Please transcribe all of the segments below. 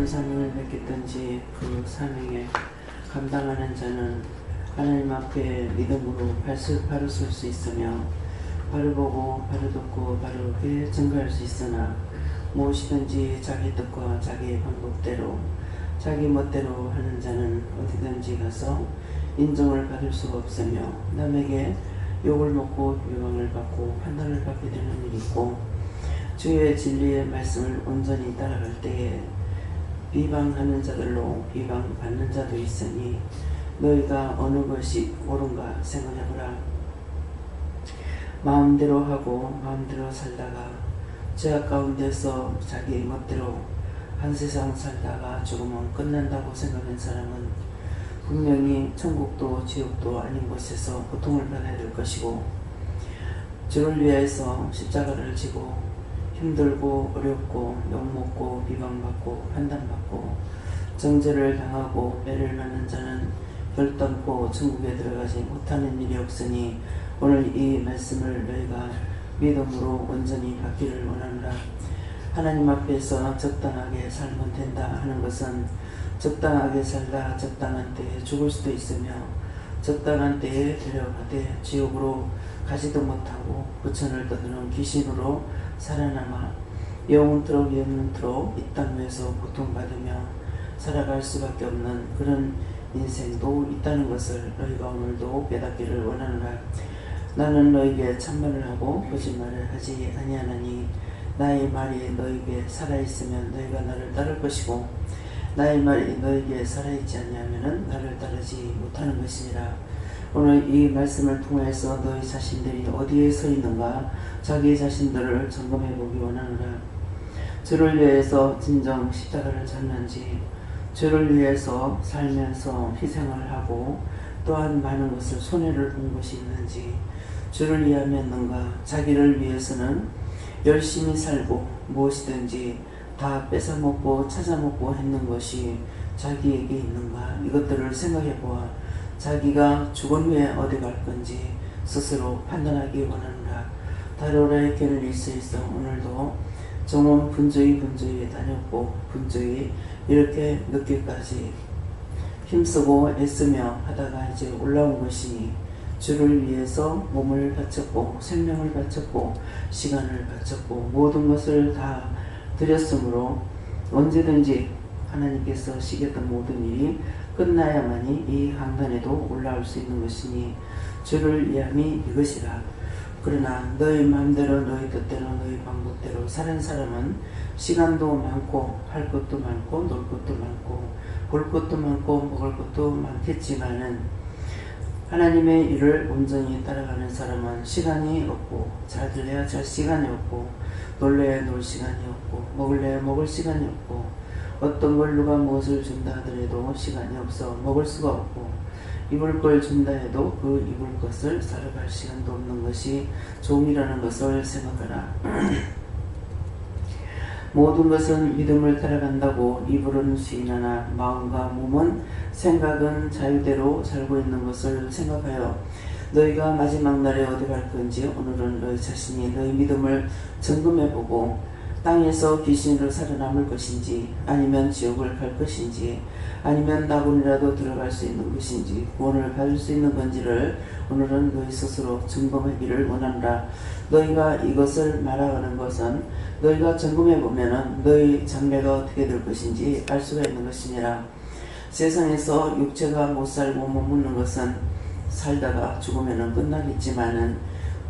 어떤 사명을 맺겠든지 그 사명에 감당하는 자는 하나님 앞에 믿음으로 바로 설 수 있으며 바로 보고 바로 듣고 바르게 증거할 수 있으나 무엇이든지 자기 뜻과 자기 방법대로 자기 멋대로 하는 자는 어디든지 가서 인정을 받을 수가 없으며 남에게 욕을 먹고 비방을 받고 판단을 받게 되는 일이 있고 주의 진리의 말씀을 온전히 따라갈 때에 비방하는 자들로 비방받는 자도 있으니 너희가 어느 것이 옳은가 생각해보라. 마음대로 하고 마음대로 살다가 죄악 가운데서 자기 멋대로 한 세상 살다가 죽으면 끝난다고 생각한 사람은 분명히 천국도 지옥도 아닌 곳에서 고통을 받아야 될 것이고 주를 위해서 십자가를 지고 힘들고 어렵고 욕먹고 비방받고 판단받고 정죄를 당하고 매를 맞는 자는 결단코 천국에 들어가지 못하는 일이 없으니 오늘 이 말씀을 너희가 믿음으로 온전히 받기를 원하노라. 하나님 앞에서 적당하게 살면 된다 하는 것은 적당하게 살다 적당한 때에 죽을 수도 있으며 적당한 때에 데려가되 지옥으로 가지도 못하고 부천을 떠드는 귀신으로 살아남아 영원토록 이 땅 위에서 고통받으며 살아갈 수밖에 없는 그런 인생도 있다는 것을 너희가 오늘도 깨닫기를 원하노라. 나는 너희에게 참말을 하고 거짓말을 하지 아니하나니 나의 말이 너희에게 살아있으면 너희가 나를 따를 것이고 나의 말이 너희에게 살아있지 아니하면 나를 따르지 못하는 것이니라. 오늘 이 말씀을 통해서 너희 자신들이 어디에 서 있는가 자기 자신들을 점검해 보기 원하노라. 주를 위해서 진정 십자가를 졌는지 주를 위해서 살면서 희생을 하고 또한 많은 것을 손해를 본 것이 있는지 주를 위하였는가 자기를 위해서는 열심히 살고 무엇이든지 다 뺏어먹고 찾아먹고 했는 것이 자기에게 있는가 이것들을 생각해 보아 자기가 죽은 후에 어디 갈 건지 스스로 판단하기 원하노라. 다로라의 길을 일수있어 오늘도 정원 분주히 다녔고 분주히 이렇게 늦게까지 힘쓰고 애쓰며 하다가 이제 올라온 것이니 주를 위해서 몸을 바쳤고 생명을 바쳤고 시간을 바쳤고 모든 것을 다 드렸으므로 언제든지 하나님께서 시켰던 모든 일이 끝나야만이 이 강단에도 올라올 수 있는 것이니 주를 위함이 이것이라. 그러나 너희 마음대로 너희 뜻대로 너희 방법대로 사는 사람은 시간도 많고 할 것도 많고 놀 것도 많고 볼 것도 많고 먹을 것도 많겠지만은 하나님의 일을 온전히 따라가는 사람은 시간이 없고 잘 들려야 잘 시간이 없고 놀래야 놀 시간이 없고 먹을래야 먹을 시간이 없고 어떤 걸 누가 무엇을 준다 하더라도 시간이 없어 먹을 수가 없고 입을 걸 준다 해도 그 입을 것을 살아갈 시간도 없는 것이 종이라는 것을 생각하라. 모든 것은 믿음을 따라간다고 입으로는 수인하나 마음과 몸은 생각은 자유대로 살고 있는 것을 생각하여 너희가 마지막 날에 어디 갈 건지 오늘은 너희 자신이 너희 믿음을 점검해보고 땅에서 귀신으로 살아남을 것인지 아니면 지옥을 갈 것인지 아니면 낙원이라도 들어갈 수 있는 것인지 구원을 받을 수 있는 건지를 오늘은 너희 스스로 점검하기를 원한다. 너희가 이것을 말하는 것은 너희가 점검해보면 너희 장래가 어떻게 될 것인지 알 수가 있는 것이니라. 세상에서 육체가 못 살고 못 묻는 것은 살다가 죽으면 끝나겠지만은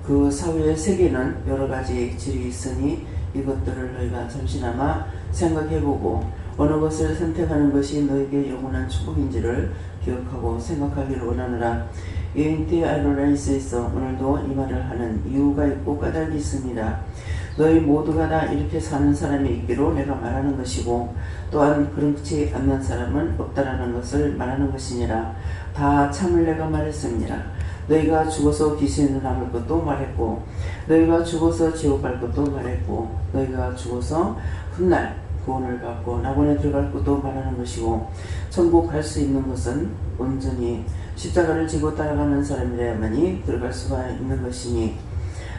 그 사후의 세계는 여러 가지 질이 있으니 이것들을 너희가 잠시나마 생각해보고 어느 것을 선택하는 것이 너에게 영원한 축복인지를 기억하고 생각하기를 원하노라. 유인티 아이로라이스에서 오늘도 이 말을 하는 이유가 있고 까닭이 있습니다. 너희 모두가 다 이렇게 사는 사람이 있기로 내가 말하는 것이고 또한 그렇지 않는 사람은 없다라는 것을 말하는 것이니라. 다 참을 내가 말했습니다. 너희가 죽어서 귀신으로 남을 것도 말했고 너희가 죽어서 지옥 갈 것도 말했고 너희가 죽어서 훗날 구원을 받고 낙원에 들어갈 것도 말하는 것이고 천국 갈 수 있는 것은 온전히 십자가를 지고 따라가는 사람이라야만이 들어갈 수가 있는 것이니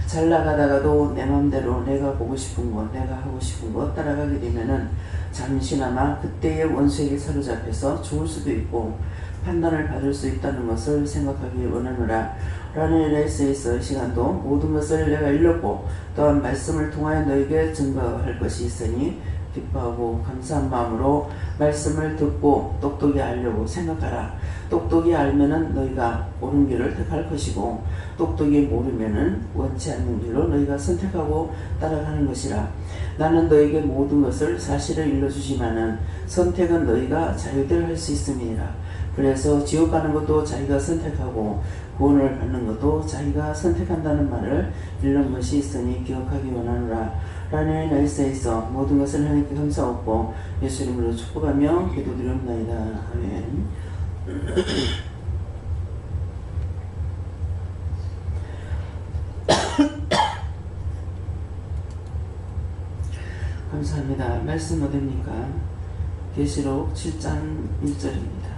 잘 나가다가도 내 맘대로 내가 보고 싶은 것, 내가 하고 싶은 것 따라가게 되면은 잠시나마 그때의 원수에게 사로잡혀서 죽을 수도 있고 판단을 받을 수 있다는 것을 생각하기 원하노라. 라는 레이스에서 시간도 모든 것을 내가 일렀고 또한 말씀을 통하여 너에게 증거할 것이 있으니 기뻐하고 감사한 마음으로 말씀을 듣고 똑똑히 알려고 생각하라. 똑똑히 알면은 너희가 옳은 길을 택할 것이고 똑똑히 모르면은 원치 않는 길로 너희가 선택하고 따라가는 것이라. 나는 너에게 모든 것을 사실을 일러주지만은 선택은 너희가 자유대로 할 수 있음이니라. 그래서 지옥 가는 것도 자기가 선택하고 구원을 받는 것도 자기가 선택한다는 말을 일른 것이 있으니 기억하기 원하노라. 라는 날짜에서 모든 것을 하나님께 감사하고 예수 이름으로 축복하며 기도드리옵나이다. 아멘. 감사합니다. 말씀 어딥니까? 계시록 7장 1절입니다.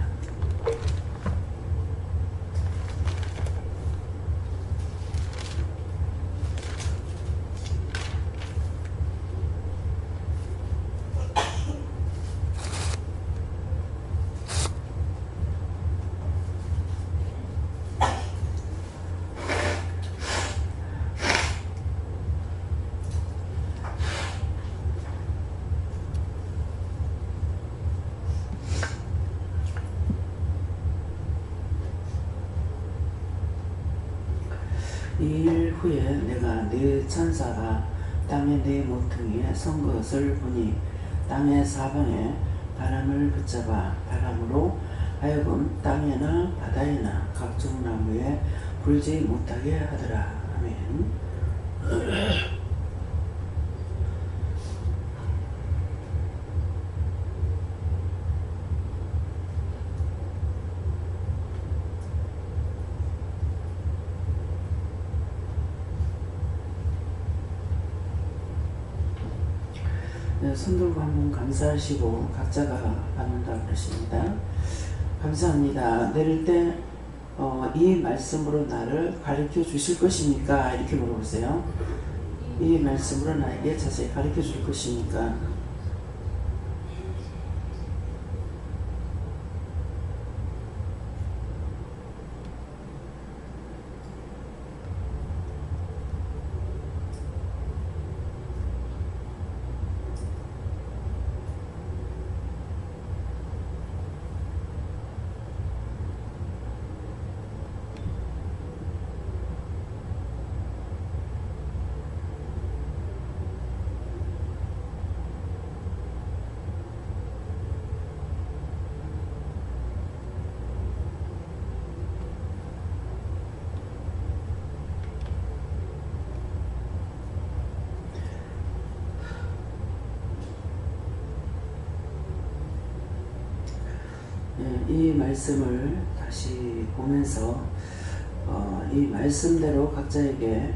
이 일 후에 내가 네 천사가 땅의 네 모퉁이에 선 것을 보니 땅의 사방에 바람을 붙잡아 바람으로 하여금 땅에나 바다에나 각종 나무에 불지 못하게 하더라. 아멘. 손 들고 한번 감사하시고 각자가 받는다 그러십니다. 감사합니다. 내릴 때 이 말씀으로 나를 가르쳐 주실 것입니까? 이렇게 물어보세요. 이 말씀으로 나에게 자세히 가르쳐 줄 것입니까? 이 말씀을 다시 보면서 이 말씀대로 각자에게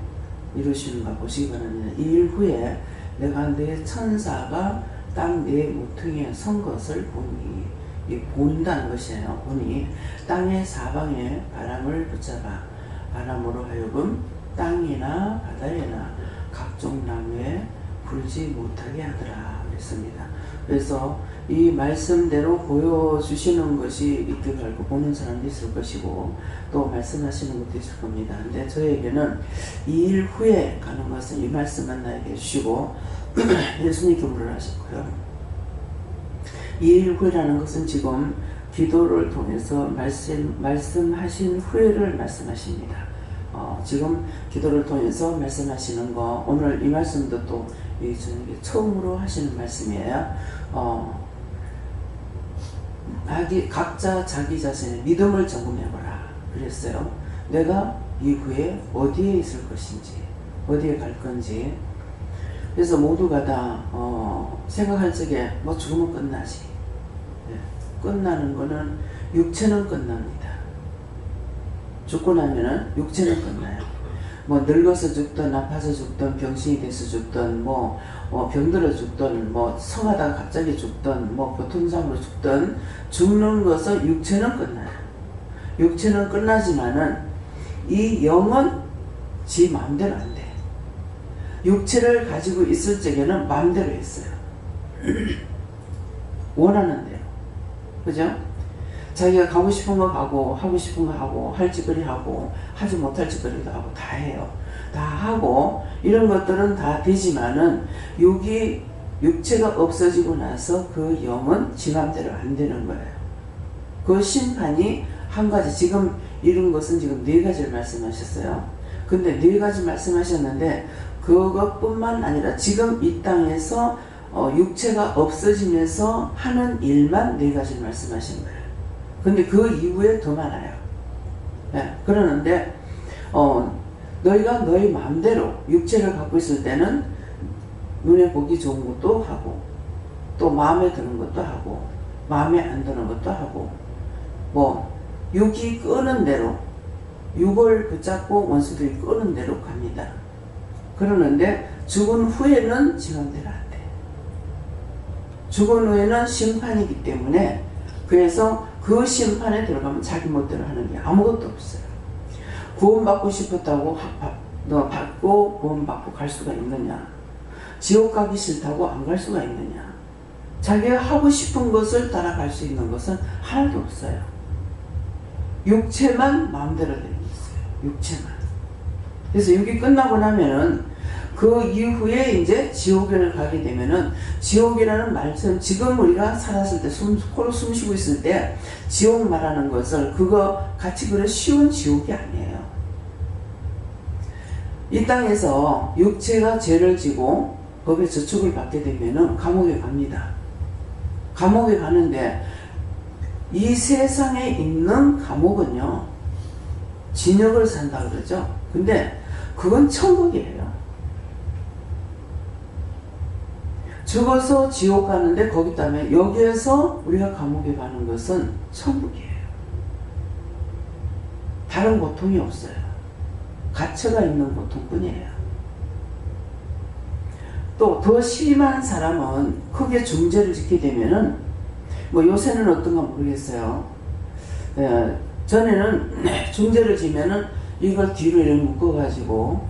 이루시는가 보시기 바랍니다. 이 일 후에 내가 네 천사가 땅 네 모퉁이에 선 것을 보니, 이 본다는 것이에요. 보니 땅의 사방에 바람을 붙잡아 바람으로 하여금 땅이나 바다에나 각종 나무에 불지 못하게 하더라 그랬습니다. 그래서 이 말씀대로 보여주시는 것이 있길 알고 보는 사람도 있을 것이고 또 말씀하시는 것도 있을 겁니다. 근데 저에게는 이 일 후에 가는 것은 이 말씀만 나에게 해주시고 예수님 교물을 하셨고요. 이 일 후라는 것은 지금 기도를 통해서 말씀하신 후에를 말씀하십니다. 지금 기도를 통해서 말씀하시는 거, 오늘 이 말씀도 또 저녁에 처음으로 하시는 말씀이에요. 각자 자기 자신의 믿음을 점검해보라 그랬어요. 내가 이후에 어디에 있을 것인지, 어디에 갈 건지. 그래서 모두가 다 생각할 적에 뭐 죽으면 끝나지. 끝나는 거는 육체는 끝납니다. 죽고 나면은 육체는 끝나요. 뭐 늙어서 죽든 아파서 죽든 병신이 돼서 죽든 뭐 병들어 죽든 뭐 성하다가 갑자기 죽든 뭐 교통사고로 죽든 죽는 것은 육체는 끝나요. 육체는 끝나지만은 이 영은 지 마음대로 안 돼. 육체를 가지고 있을 적에는 마음대로 했어요. 원하는 대로. 그죠? 자기가 가고 싶은 거 가고, 하고 싶은 거 하고, 할 짓거리 하고, 하지 못할 짓거리도 하고, 다 해요. 다 하고, 이런 것들은 다 되지만은, 여기 육체가 없어지고 나서 그 영은 지 맘대로 안 되는 거예요. 그 심판이 한 가지, 지금 이런 것은 지금 4가지를 말씀하셨어요. 근데 4가지 말씀하셨는데, 그것뿐만 아니라 지금 이 땅에서 육체가 없어지면서 하는 일만 4가지를 말씀하신 거예요. 근데 그 이후에 더 많아요. 네, 그러는데 너희가 너희 마음대로 육체를 갖고 있을 때는 눈에 보기 좋은 것도 하고, 또 마음에 드는 것도 하고, 마음에 안 드는 것도 하고, 육이 끄는 대로, 육을 붙잡고 원수들이 끄는 대로 갑니다. 그러는데 죽은 후에는 지 맘대로 안 돼. 죽은 후에는 심판이기 때문에, 그래서 그 심판에 들어가면 자기 멋대로 하는 게 아무것도 없어요. 구원받고 싶었다고 너 받고 구원받고 갈 수가 있느냐? 지옥 가기 싫다고 안 갈 수가 있느냐? 자기가 하고 싶은 것을 따라갈 수 있는 것은 하나도 없어요. 육체만 마음대로 되는 게 있어요. 육체만. 그래서 육이 끝나고 나면은 그 이후에 이제 지옥을 가게 되면은, 지옥이라는 말씀, 지금 우리가 살았을 때 코로 숨 쉬고 있을 때 지옥 말하는 것을, 그거 같이 그래 쉬운 지옥이 아니에요. 이 땅에서 육체가 죄를 지고 법의 저축을 받게 되면은 감옥에 갑니다. 감옥에 가는데, 이 세상에 있는 감옥은요, 진역을 산다 그러죠. 근데 그건 천국이에요. 죽어서 지옥 가는데 거기 때문에, 여기에서 우리가 감옥에 가는 것은 천국이에요. 다른 고통이 없어요. 갇혀가 있는 고통뿐이에요. 또 더 심한 사람은 크게 중죄를 짓게 되면은, 요새는 어떤가 모르겠어요. 전에는 중죄를 지면은 이걸 뒤로 이렇게 묶어가지고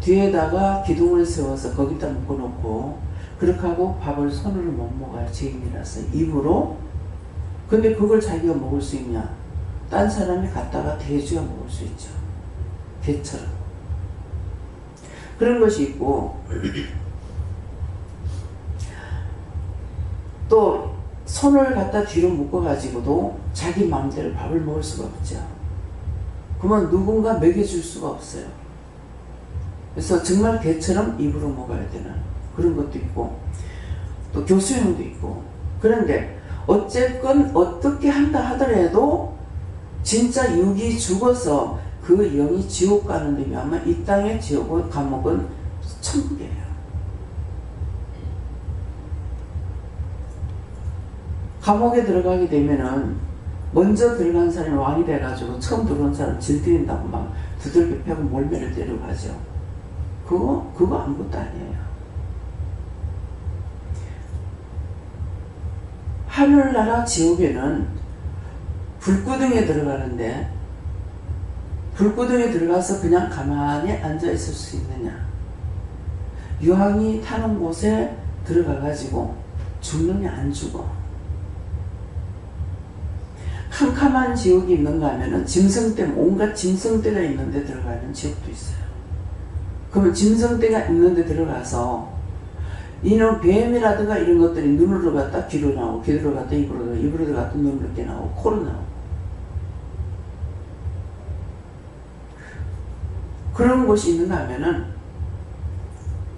뒤에다가 기둥을 세워서 거기다 묶어놓고, 그렇게 하고 밥을 손으로 못 먹어요. 죄인이라서 입으로. 근데 그걸 자기가 먹을 수 있냐? 딴 사람이 갖다가 대주가 먹을 수 있죠. 개처럼. 그런 것이 있고, 또 손을 갖다 뒤로 묶어가지고도 자기 마음대로 밥을 먹을 수가 없죠. 그러면 누군가 먹여줄 수가 없어요. 그래서 정말 개처럼 입으로 먹어야 되는 그런 것도 있고, 또 교수형도 있고. 그런데 어쨌건 어떻게 한다 하더라도 진짜 육이 죽어서 그 영이 지옥 가는 데면 아마 이 땅의 지옥은, 감옥은 천국이에요. 감옥에 들어가게 되면은 먼저 들어간 사람이 왕이 돼가지고 처음 들어온 사람 질들인다고 막 두들겨 패고 몰매를 때려가죠. 그거 아무것도 아니에요. 하늘나라 지옥에는 불구덩이에 들어가는데, 불구덩이에 들어가서 그냥 가만히 앉아 있을 수 있느냐? 유황이 타는 곳에 들어가가지고 죽느냐 안 죽어? 캄캄한 지옥이 있는가 하면은 짐승떼, 온갖 짐승떼가 있는데 들어가는 지옥도 있어요. 그러면 짐승떼가 있는데 들어가서 이놈 뱀이라든가 이런 것들이 눈으로 갔다 귀로 나오고, 귀로 갔다 입으로 나오고, 입으로 갔다 눈으로 나오고, 코로 나오고. 그런 곳이 있는가 하면은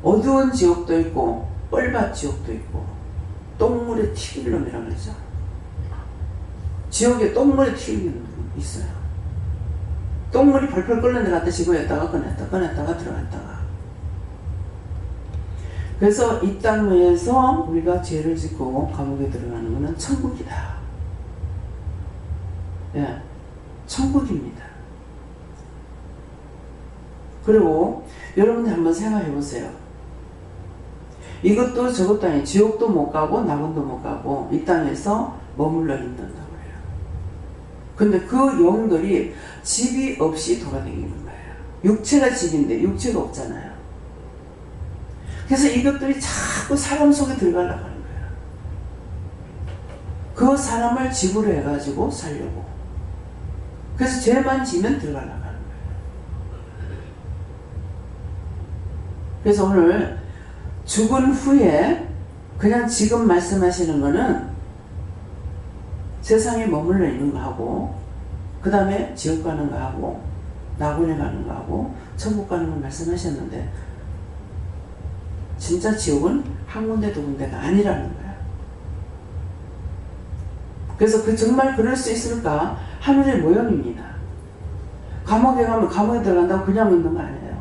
어두운 지옥도 있고, 뻘밭 지옥도 있고, 똥물에 튀길 놈이라고 그러죠. 지옥에 똥물에 튀기는 놈이 있어요. 똥물이 벌벌 끓는 데 갔다 집어였다가 꺼냈다가 들어갔다가. 그래서 이 땅에서 우리가 죄를 짓고 감옥에 들어가는 것은 천국이다. 예, 천국입니다. 그리고 여러분들 한번 생각해 보세요. 이것도 저것도 아니, 지옥도 못 가고 낙원도 못 가고 이 땅에서 머물러 있는다고 해요. 근데 그 영들이 집이 없이 돌아다니는 거예요. 육체가 집인데 육체가 없잖아요. 그래서 이것들이 자꾸 사람 속에 들어가려고 하는 거예요. 그 사람을 집으로 해가지고 살려고. 그래서 죄만 지면 들어가려고 하는 거예요. 그래서 오늘 죽은 후에 그냥 지금 말씀하시는 거는 세상에 머물러 있는 거 하고, 그 다음에 지옥 가는 거 하고, 낙원에 가는 거 하고, 천국 가는 거 말씀하셨는데, 진짜 지옥은 한 군데 두 군데가 아니라는 거야. 그래서 정말 그럴 수 있을까? 하늘의 모형입니다. 감옥에 가면 감옥에 들어간다고 그냥 있는 거 아니에요.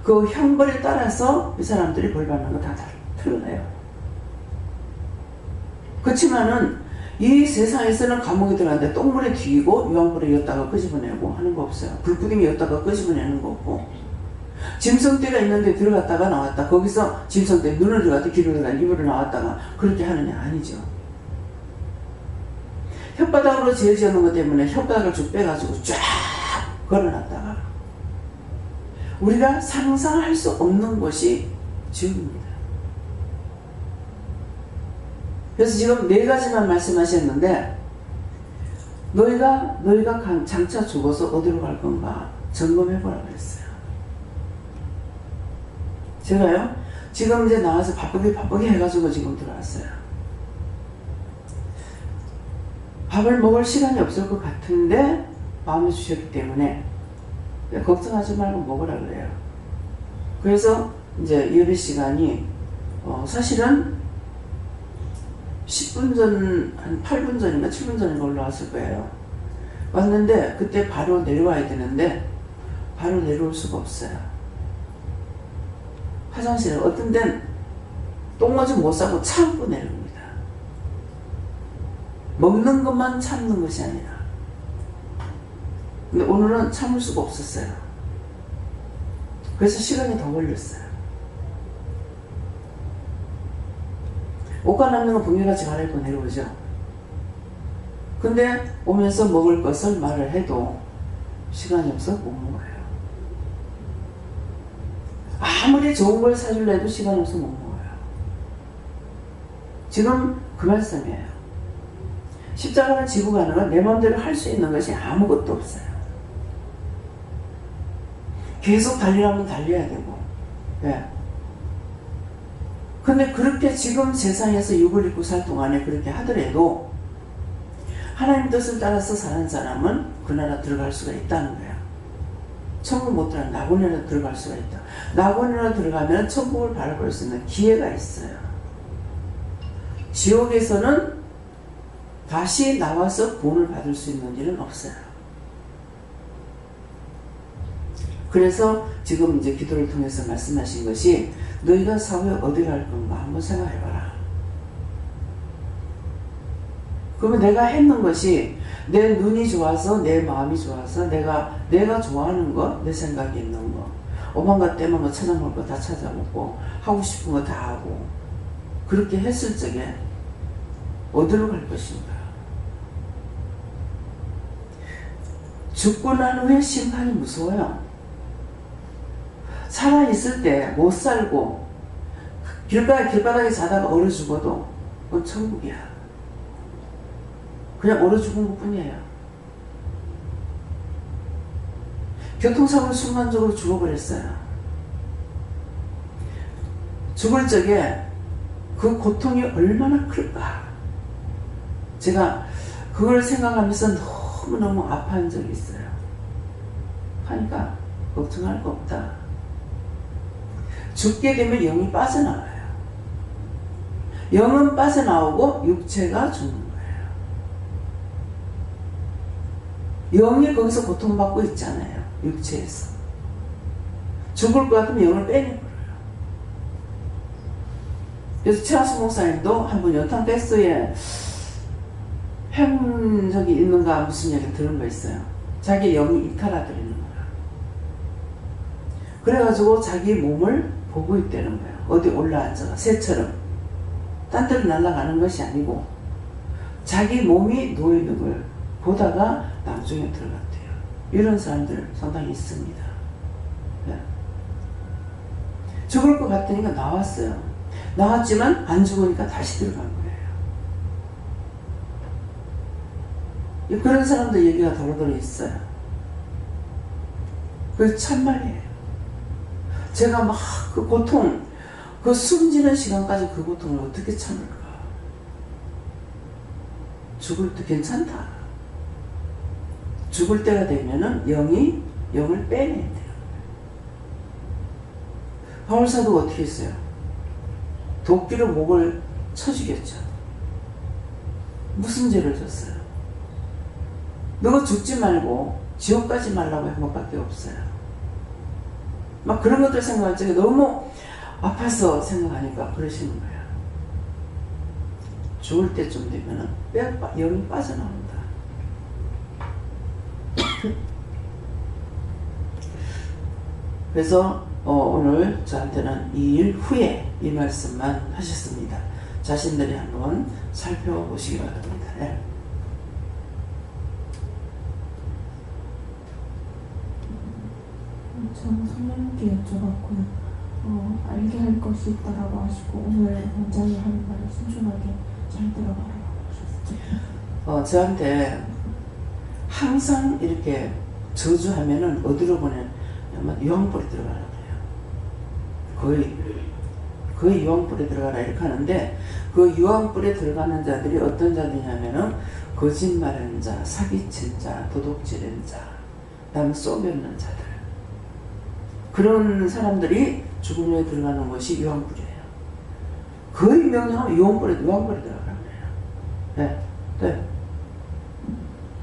그 형벌에 따라서 이 사람들이 벌 받는 거 다 틀어내요. 그렇지만은 이 세상에서는 감옥에 들어갔는데 똥물에 튀기고 유황불에 였다가 끄집어내고 하는 거 없어요. 불구덩이 였다가 끄집어내는 거 없고, 짐승떼가 있는데 들어갔다가 나왔다, 거기서 짐승떼 눈을 들어갔다 귀를 들어갔다 입으로 나왔다가 그렇게 하느냐? 아니죠. 혓바닥으로 죄 지어놓은 것 때문에 혓바닥을 쭉 빼가지고 쫙 걸어놨다가 우리가 상상할 수 없는 것이 지옥입니다. 그래서 지금 네 가지만 말씀하셨는데, 너희가 장차 죽어서 어디로 갈 건가 점검해보라고 했어요. 제가요 지금 이제 나와서 바쁘게 해가지고 지금 들어왔어요. 밥을 먹을 시간이 없을 것 같은데 마음에 주셨기 때문에 걱정하지 말고 먹으라 그래요. 그래서 이제 예배 시간이 사실은 10분 전, 한 8분 전인가 7분 전인가 올라왔을 거예요. 왔는데 그때 바로 내려와야 되는데 바로 내려올 수가 없어요. 화장실에 어떤 데는 똥오줌 못 싸고 참고 내려옵니다. 먹는 것만 참는 것이 아니라. 근데 오늘은 참을 수가 없었어요. 그래서 시간이 더 걸렸어요. 옷가 남는 건 bun개같이 갈아입고 내려오죠. 근데 오면서 먹을 것을 말을 해도 시간이 없어 못 먹어요. 아무리 좋은 걸 사주려 해도 시간이 없어 못 먹어요. 지금 그 말씀이에요. 십자가를 지고 가는 건 내 마음대로 할 수 있는 것이 아무것도 없어요. 계속 달리라면 달려야 되고. 네. 근데 그렇게 지금 세상에서 육을 입고 살 동안에 그렇게 하더라도 하나님 뜻을 따라서 사는 사람은 그 나라 들어갈 수가 있다는 거야. 천국 못 들어가면 낙원이라도 들어갈 수가 있다. 낙원이라도 들어가면 천국을 바라볼 수 있는 기회가 있어요. 지옥에서는 다시 나와서 구원을 받을 수 있는 일은 없어요. 그래서 지금 이제 기도를 통해서 말씀하신 것이, 너희가 사후에 어디 갈 건가 한번 생각해봐라. 그러면 내가 했는 것이 내 눈이 좋아서, 내 마음이 좋아서, 내가 좋아하는 거, 내 생각이 있는 거, 오만과 때만 거 찾아볼 거 다 찾아보고 하고 싶은 거 다 하고 그렇게 했을 적에 어디로 갈 것인가? 죽고 난 후에 심판이 무서워요. 살아있을 때 못 살고 길바닥에 자다가 얼어 죽어도 그건 천국이야. 그냥 얼어 죽은 것 뿐이에요. 교통사고로 순간적으로 죽어버렸어요. 죽을 적에 그 고통이 얼마나 클까? 제가 그걸 생각하면서 너무너무 아파한 적이 있어요. 하니까 걱정할 거 없다. 죽게 되면 영이 빠져나와요. 영은 빠져나오고 육체가 죽는 거예요. 영이 거기서 고통받고 있잖아요. 육체에서. 죽을 것 같으면 영을 빼내버려요. 그래서 최하수 목사님도 한번 연탄가스에 횡적이 있는가 무슨 얘기 들은 거 있어요. 자기 영이 이탈하더라는 거야. 그래가지고 자기 몸을 보고 있다는 거예요. 어디 올라앉아가 새처럼 딴 데로 날아가는 것이 아니고 자기 몸이 놓여있는 걸 보다가 나중에 들어갔대요. 이런 사람들 상당히 있습니다. 네. 죽을 것 같으니까 나왔어요. 나왔지만 안 죽으니까 다시 들어간 거예요. 그런 사람들 얘기가 도로도로 있어요. 그게 참말이에요. 제가 막 그 고통, 그 숨지는 시간까지 그 고통을 어떻게 참을까? 죽을 때 괜찮다. 죽을 때가 되면은 영을 빼내야 돼요. 바울사도가 어떻게 했어요? 도끼로 목을 쳐 죽였죠. 무슨 죄를 졌어요? 너가 죽지 말고 지옥 가지 말라고 한 것밖에 없어요. 막 그런 것들 생각할 적에 너무 아파서 생각하니까 그러시는 거예요. 죽을 때쯤 되면은 영이 빠져나온다. 그래서 오늘 저한테는 2일 후에 이 말씀만 하셨습니다. 자신들이 한번 살펴보시기 바랍니다. 네. 저는 성령님께 여쭤봤고요. 알게 할 것이 있다라고 하시고 오늘 원장이 하는 말을 순종하게 잘 들어가라고 하셨어요. 저한테 항상 이렇게 저주하면은 어디로 보내냐면 유황불에 들어가라 그래요. 거의 유황불에 들어가라 이렇게 하는데 그 유황불에 들어가는 자들이 어떤 자들이냐면은 거짓말하는 자, 사기친 자, 도둑질하는 자, 그다음에 쏘매는 자들. 그런 사람들이 죽음에 들어가는 것이 유황불이에요. 거의 명령하면 유황불에 들어가라 그래요. 네. 네.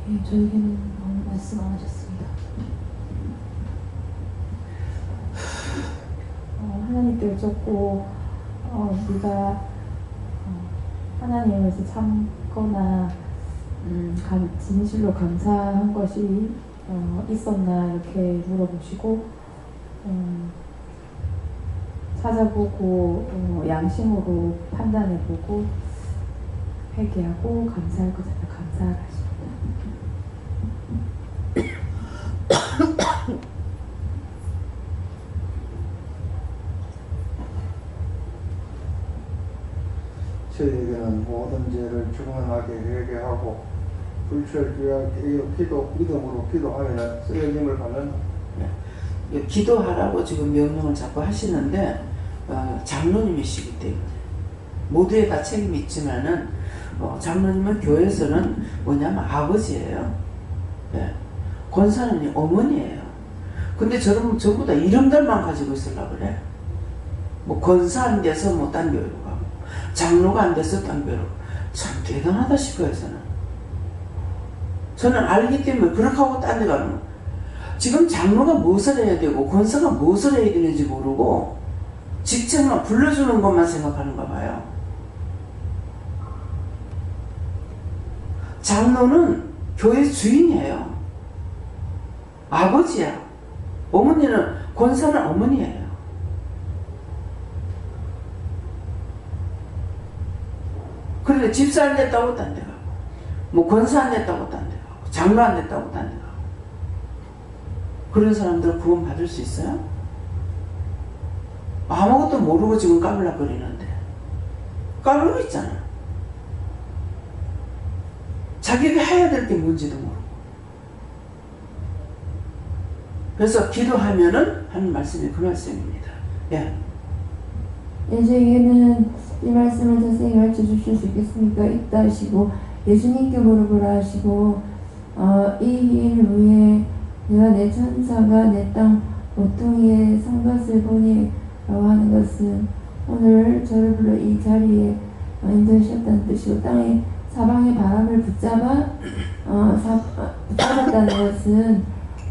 예, 저에게는 너무 말씀 안 하셨습니다. 하나님께 여쭙고 우리가 하나님에서 참거나 진실로 감사한 것이 있었나 이렇게 물어보시고 찾아보고 양심으로 판단해보고 회개하고 감사할 것을 감사하라 하십니다. 저희에게는 모든 죄를 중언하게 회개하고 불철주야하게 믿음으로 기도하면 쓰여짐을 받는다. 기도하라고 지금 명령을 자꾸 하시는데 장로님이시기 때문에 모두에 다 책임이 있지만은 장로님은 교회에서는 뭐냐면 아버지예요. 네. 권사는 어머니예요. 근데 저는 전부 다 이름들만 가지고 있으려고 그래. 뭐 권사 안 돼서 뭐 딴 교회로 가고 장로가 안 돼서 딴 교회로 가고 참 대단하다 싶어요. 저는 알기 때문에 그렇게 하고 딴 데 가는 거. 지금 장로가 무엇을 해야 되고 권사가 무엇을 해야 되는지 모르고 직책만 불러주는 것만 생각하는가 봐요. 장로는 교회 주인이에요. 아버지야. 어머니는, 권사는 어머니예요. 그런데 집사 안 됐다고 딴 데 가고 뭐 권사 안 됐다고 딴 데 가고 장로 안 됐다고 딴 데 가고 그런 사람들은 구원 받을 수 있어요? 아무것도 모르고 지금 까불락거리는데 까불고 있잖아. 자기가 해야 될 게 뭔지도 모르고. 그래서 기도하면은 하는 말씀이 그 말씀입니다. 예. 저에게는 이 말씀을 자세히 가르쳐 주실 수 있겠습니까? 있다 하시고 예수님께 물어보라 하시고 이 일 후에 내가 내 천사가 내 땅 모퉁이에 선 것을 보니 라고 하는 것은 오늘 저를 불러 이 자리에 인도하셨다는 뜻이고 땅에 사방의 바람을 붙잡았다는 것은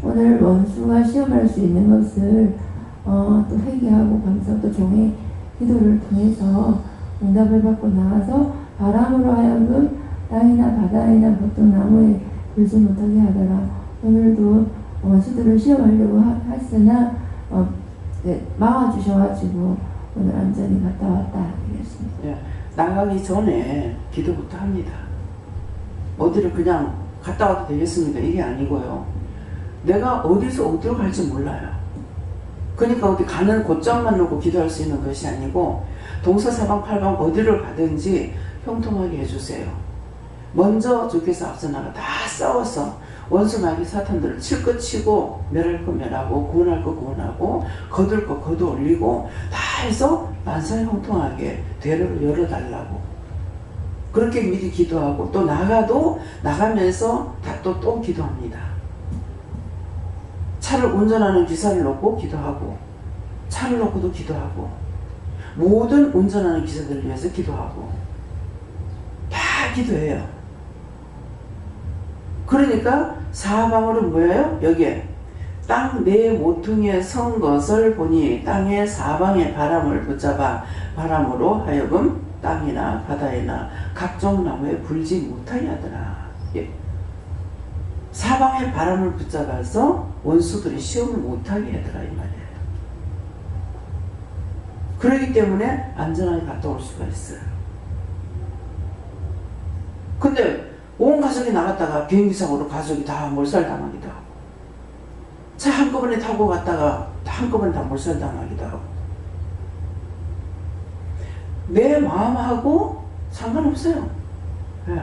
오늘 원수가 시험할 수 있는 것을 또 회개하고 감사하고 또 종의 기도를 통해서 응답을 받고 나와서 바람으로 하여금 땅이나 바다이나 보통 나무에 불지 못하게 하더라. 오늘도 원수들을 시험하려고 했으나 막아주셔가지고 오늘 안전히 갔다 왔다 그랬습니다. 예. 나가기 전에 기도부터 합니다. 어디를 그냥 갔다 와도 되겠습니까? 이게 아니고요. 내가 어디서 어디로 갈지 몰라요. 그러니까 어디 가는 곧장만 놓고 기도할 수 있는 것이 아니고 동서사방팔방 어디를 가든지 형통하게 해주세요. 먼저 주께서 앞서 나가 다 싸워서 원수 마귀 사탄들을 칠 것 치고 멸할 거 멸하고 구원할 거 구원하고 거둘 거 거둬 올리고 다 해서 만사 형통하게 대로를 열어달라고 그렇게 미리 기도하고 또 나가면서 다 또 기도합니다. 차를 운전하는 기사를 놓고 기도하고 차를 놓고도 기도하고 모든 운전하는 기사들을 위해서 기도하고 다 기도해요. 그러니까 사방으로 뭐예요? 여기에 땅 내 모퉁이에 선 것을 보니 땅의 사방의 바람을 붙잡아 바람으로 하여금 땅이나 바다에나 각종 나무에 불지 못하게 하더라. 예. 사방의 바람을 붙잡아서 원수들이 시험을 못하게 하더라 이 말이에요. 그렇기 때문에 안전하게 갔다 올 수가 있어요. 근데 온 가족이 나갔다가 비행기 사고로 가족이 다 몰살당하기도 하고 차 한꺼번에 타고 갔다가 한꺼번에 다 몰살당하기도 하고 내 마음하고 상관없어요. 네.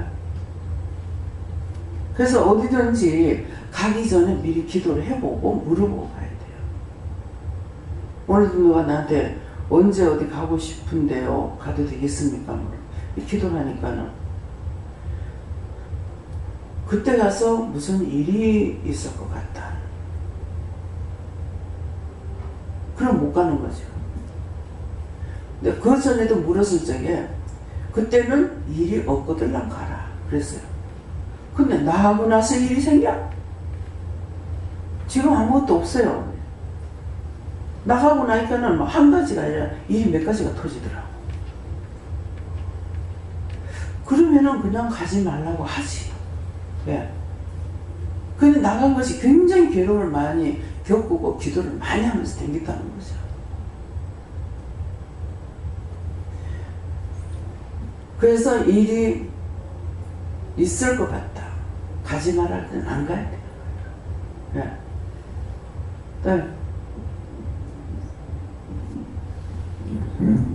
그래서 어디든지 가기 전에 미리 기도를 해보고 물어보고 가야 돼요. 오늘도 누가 나한테 언제 어디 가고 싶은데요? 가도 되겠습니까? 기도를 하니까는 그때 가서 무슨 일이 있을 것 같다. 그럼 못 가는 거죠. 근데 그 전에도 물었을 적에 그때는 일이 없거든 난 가라 그랬어요. 근데 나하고 나서 일이 생겨? 지금 아무것도 없어요. 나가고 나니까는 한 가지가 아니라 일이 몇 가지가 터지더라고. 그러면은 그냥 가지 말라고 하지. 예. 근데 나간 것이 굉장히 괴로움을 많이 겪고 기도를 많이 하면서 댕겼다는 거죠. 그래서 일이 있을 것 같다. 가지 말할 때는 안 가야 돼요. 예. 네.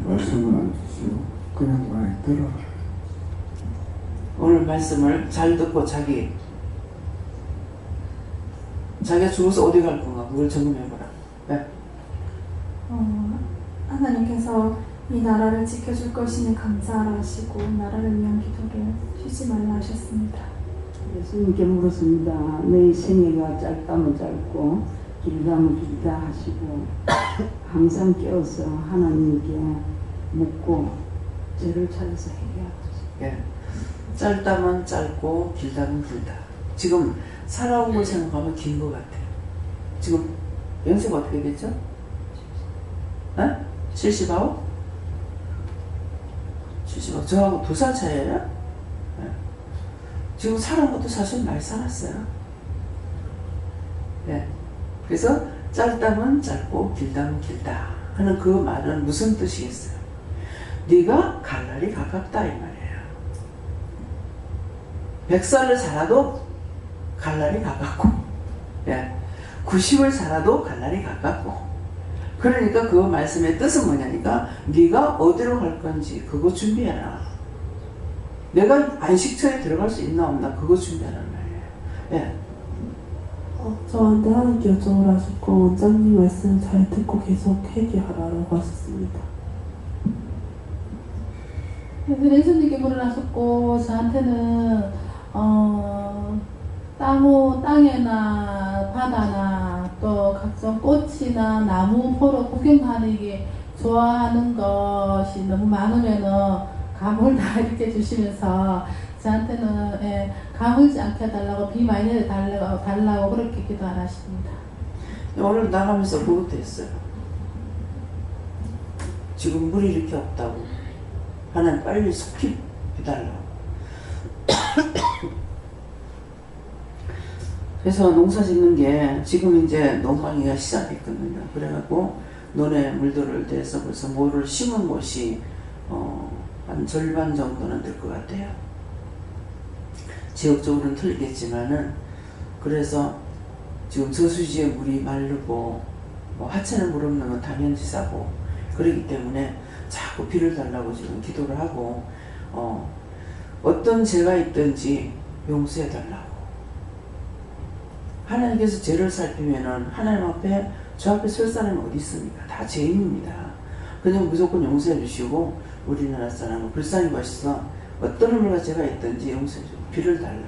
말씀을 안 주시고 그냥 많이 들어라. 오늘 말씀을 잘 듣고 자기가 죽어서 어디 갈 건가 그걸 점검해보라. 네. 하나님께서 이 나라를 지켜줄 것이니 감사하라 하시고 나라를 위한 기도를 쉬지 말라 하셨습니다. 예수님께 물었습니다. 너희 생애가 짧다면 짧고 길다면 길다 하시고 항상 깨어서 하나님께 묻고 죄를 찾아서 해결하소서. 예. 짧다면 짧고 길다면 길다. 지금 살아온 걸 생각하면 긴 것 같아요. 지금 연세가 어떻게 됐죠? 79? 79. 저하고 2살 차이예요? 네. 지금 살아온 것도 사실 많이 살았어요. 네. 그래서 짧다면 짧고 길다면 길다 하는 그 말은 무슨 뜻이겠어요? 네가 갈 날이 가깝다 이 말이에요. 100살을 살아도 갈 날이 가깝고, 예. 90을 살아도 갈 날이 가깝고. 그러니까 그 말씀의 뜻은 뭐냐니까 네가 어디로 갈 건지 그거 준비해라. 내가 안식처에 들어갈 수 있나 없나 그거 준비하라는 말이에요. 예. 저한테 하나님께 요청을 하셨고 원장님 말씀 잘 듣고 계속 회개하라고 하셨습니다. 그래서 예수님께 물어나셨고 저한테는 땅에나 바다나 또 각종 꽃이나 나무 보러 구경하는 게 좋아하는 것이 너무 많으면은 감을 다 이렇게 주시면서 저한테는 가물지 않게 해달라고 비 많이 내려달라고 그렇게 기도 안 하십니다. 오늘 나가면서 그것도 했어요. 지금 물이 이렇게 없다고. 하나님 빨리 속히 해달라고. 그래서 농사 짓는 게 지금 이제 농망이가 시작했거든요. 그래갖고 논에 물들을 대서 벌써 뭐를 심은 곳이 한 절반 정도는 될 것 같아요. 지역적으로는 틀리겠지만은 그래서 지금 저수지에 물이 마르고 하찮은 물 없는 건 당연지사고 그렇기 때문에 자꾸 비를 달라고 지금 기도를 하고 어떤 죄가 있든지 용서해 달라고. 하나님께서 죄를 살피면은 하나님 앞에 저 앞에 설 사람이 어디 있습니까? 다 죄인입니다. 그냥 무조건 용서해 주시고 우리나라 사람은 불쌍히 보셔서 어떤 의무가 죄가 있든지 용서해 주고 비를 달라.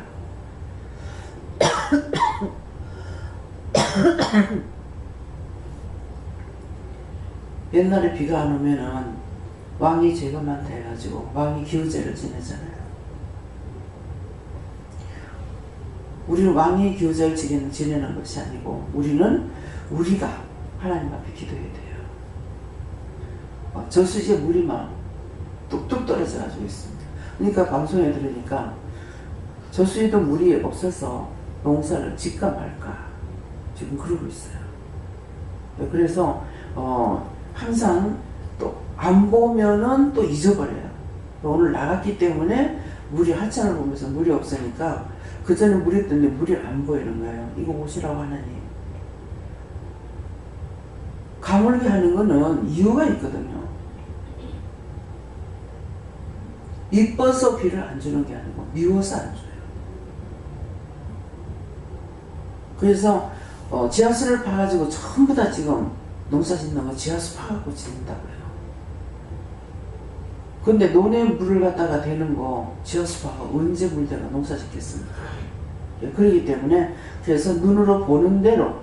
옛날에 비가 안 오면은 왕이 죄가 많다 해가지고 왕이 기우제를 지내잖아요. 우리는 왕이 기우제를 지내는 것이 아니고 우리가 하나님 앞에 기도해야 돼요. 저수지에 물이 막 뚝뚝 떨어져 가지고 있습니다. 그러니까 방송에 들으니까 저수지도 물이 없어서 농사를 짓까 말까 지금 그러고 있어요. 그래서 항상 또 안 보면은 또 잊어버려요. 오늘 나갔기 때문에 물이 하찮을 보면서 물이 없으니까 그 전에 물이 있던데 물이 안 보이는 거예요. 이거 보시라고 하나님. 가물게 하는 거는 이유가 있거든요. 이뻐서 비를 안 주는 게 아니고 미워서 안 줘요. 그래서 지하수를 파가지고 전부 다 지금 농사 짓는 거 지하수 파갖고 짓는다고요. 근데 논에 물을 갖다가 대는 거 지하수 파가 언제 물대가 농사 짓겠습니까? 그렇기 때문에 그래서 눈으로 보는 대로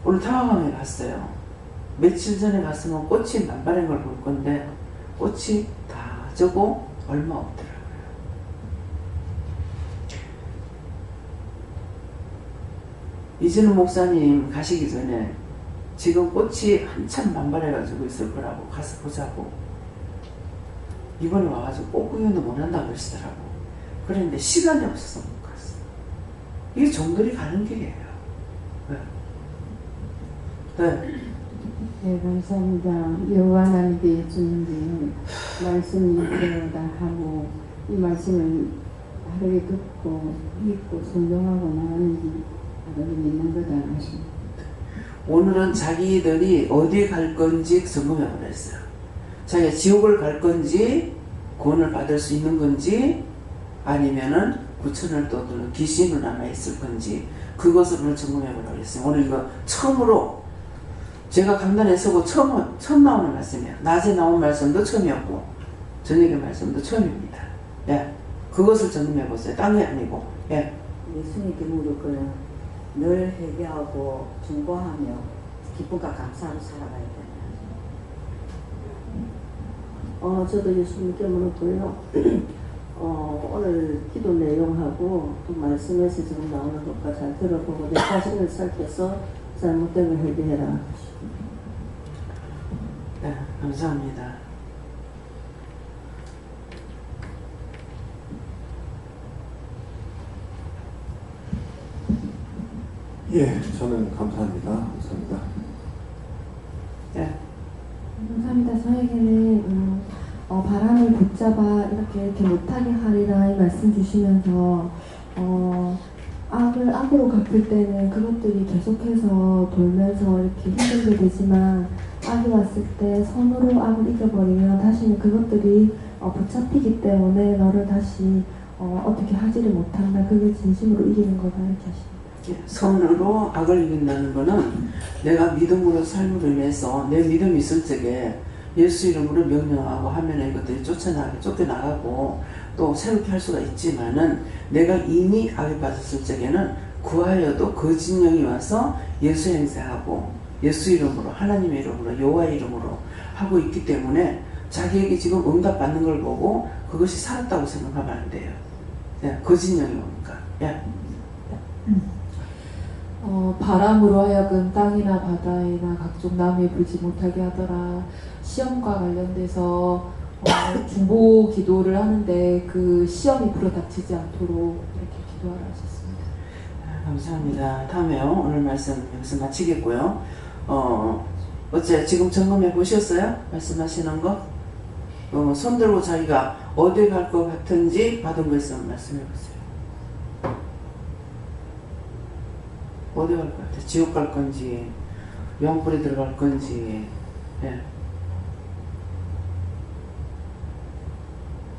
오늘 타화강에 갔어요. 며칠 전에 갔으면 꽃이 만발한 걸 볼 건데 꽃이 다 저고 얼마 없더라고요. 이진우 목사님 가시기 전에 지금 꽃이 한참 만발해가지고 있을 거라고 가서 보자고 이번에 와가지고 꽃 구경도 못 한다고 그러시더라고. 그랬는데 시간이 없어서 못 갔어. 이게 정글이 가는 길이에요. 네. 네, 감사합니다. 여호와 하나님께 주님께 말씀이 되어다 하고 이 말씀을 하루에 듣고 믿고 순종하고 나가는 게 하나님 있는 거다 하십니다. 오늘은 자기들이 어디 갈 건지 점검해 보랬어요. 자기가 지옥을 갈 건지 구원을 받을 수 있는 건지 아니면은 구천을 떠드는 귀신으로 남아있을 건지 그것을 오늘 점검해 보라고 했어요. 오늘 이거 처음으로 제가 강단에 서고 처음 나오는 말씀이에요. 낮에 나온 말씀도 처음이었고 저녁에 말씀도 처음입니다. 예, 그것을 점검해 보세요. 딴 게 아니고. 예. 예수님께 무릎을 늘 회개하고 중보하며 기쁨과 감사로 살아가야 되나요? 저도 예수님께 무릎을요. 오늘 기도 내용하고 또 말씀에서 지금 나오는 것과 잘 들어보고 내 자신을 살펴서 잘못된 걸 회개해라. 네, 감사합니다. 예, 저는 감사합니다. 감사합니다. 네. 감사합니다. 저에게는 바람을 붙잡아 이렇게 못하게 하리라 이 말씀 주시면서 악으로 갚을 때는 그것들이 계속해서 돌면서 이렇게 힘들게 되지만 악이 왔을 때 손으로 악을 이겨버리면 다시는 그것들이 붙잡히기 때문에 너를 다시 어떻게 하지를 못한다. 그게 진심으로 이기는 거다 이렇게 하십니다. 손으로 악을 이긴다는 거는 내가 믿음으로 삶을 위해서 내 믿음이 있을 적에 예수 이름으로 명령하고 하면 이것들이 쫓겨나가고 또 새롭게 할 수가 있지만은 내가 이미 악에 빠졌을 적에는 구하여도 거짓 영이 와서 예수 행세하고 예수 이름으로 하나님의 이름으로 여호와 이름으로 하고 있기 때문에 자기에게 지금 응답받는 걸 보고 그것이 살았다고 생각하면 안 돼요. 네, 거짓 영이 오니까. 예. 바람으로 하여금 땅이나 바다이나 각종 나무에 불지 못하게 하더라. 시험과 관련돼서 중보 기도를 하는데 그 시험이 불어닥치지 않도록 이렇게 기도하라 하셨습니다. 감사합니다. 다음에요. 오늘 말씀 여기서 마치겠고요. 어째 지금 점검해 보셨어요? 말씀하시는 거? 손 들고 자기가 어디 갈 것 같은지 받은 거 있으면 말씀해 보세요. 어디 갈 것 같아? 지옥 갈 건지 영불에 들어갈 건지. 예.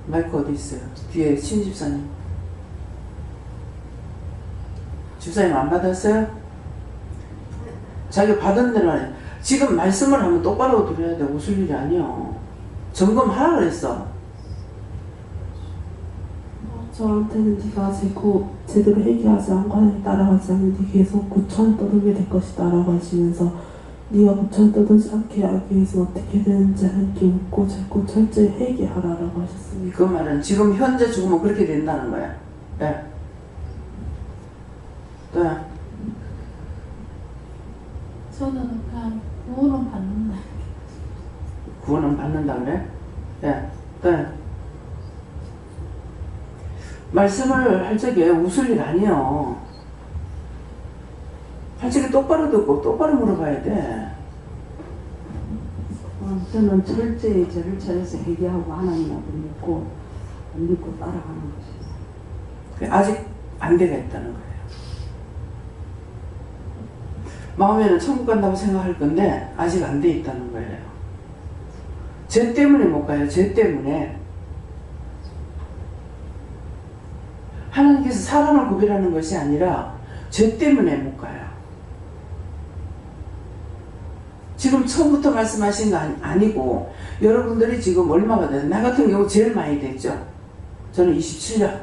마이크 어디 있어요? 뒤에 신 집사님. 집사님 안 받았어요? 자기가 받은 대로 해. 지금 말씀을 하면 똑바로 들어야 돼. 웃을 일이 아니야. 점검하라 그랬어. 저한테는 네가 제대로 회개하지 않고 하나님 따라가지 않는데 계속 구천 떠들게 될 것이다 라고 하시면서 네가 구천 떠들지 않게 하기 위해서 어떻게 되는지 하나님께 묻고 자꾸 철저히 회개하라라고 하셨습니다. 그 말은 지금 현재 죽으면 그렇게 된다는 거야. 예. 또야. 저는 그냥 구원은 받는다. 구원은 받는다 그래? 예. 또야. 말씀을 할 적에 웃을 일 아니요. 할 적에 똑바로 듣고 똑바로 물어봐야 돼. 저는 철저히 저를 찾아서 회개하고 하나님하고 믿고 따라가는 것이죠. 아직 안 되겠다는 거예요. 마음에는 천국 간다고 생각할 건데 아직 안 돼 있다는 거예요. 죄 때문에 못 가요. 죄 때문에. 하나님께서 사람을 구별하는 것이 아니라 죄 때문에 못 가요. 지금 처음부터 말씀하신 거 아니고 여러분들이 지금 얼마가 돼요? 나 같은 경우 제일 많이 됐죠. 저는 27년.